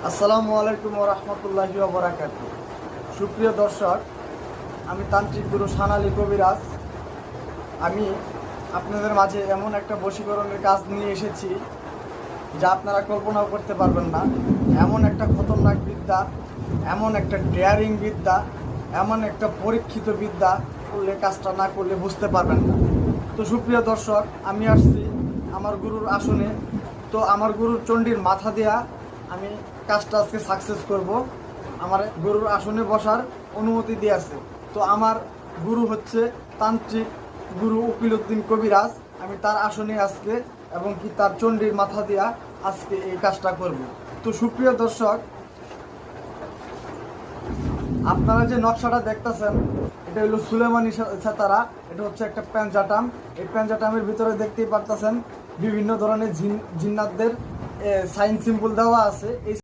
আসসালামু আলাইকুম ওয়া রাহমাতুল্লাহি ওয়া বারাকাতুহু। সুপ্রিয় দর্শক, আমি তান্ত্রিক গুরু সানালী কবিরাজ। আমি আপনাদের মাঝে এমন একটা বশীকরণের কাজ নিয়ে এসেছি যা আপনারা কল্পনাও করতে পারবেন না। এমন একটা খতরনাক বিদ্যা, এমন একটা ডেয়ারিং বিদ্যা, এমন একটা পরীক্ষিত বিদ্যা, করলে কাজটা না করলে বুঝতে পারবেন না। তো সুপ্রিয় দর্শক, আমি আসছি আমার গুরুর আসনে। তো আমার গুরুর চণ্ডীর মাথা দেয়া আমি কাজটা আজকে সাকসেস করব। আমার গুরুর আসনে বসার অনুমতি দিয়েছে। তো আমার গুরু হচ্ছে তান্ত্রিক গুরু উকিলউদ্দিন কবিরাজ। আমি তার আসনে আজকে এবং কি তার চণ্ডীর মাথা দেয়া আজকে এই কাজটা করব। তো সুপ্রিয় দর্শক, আপনারা যে নকশাটা দেখতেছেন, এটা হলো সুলেমানি সেতারা। এটা হচ্ছে একটা প্যাঞ্জাটাম। এই প্যাঞ্জাটামের ভিতরে দেখতেই পারতেছেন বিভিন্ন ধরনের জিন্নাতদের সাইন সিম্বল দেওয়া আছে। এই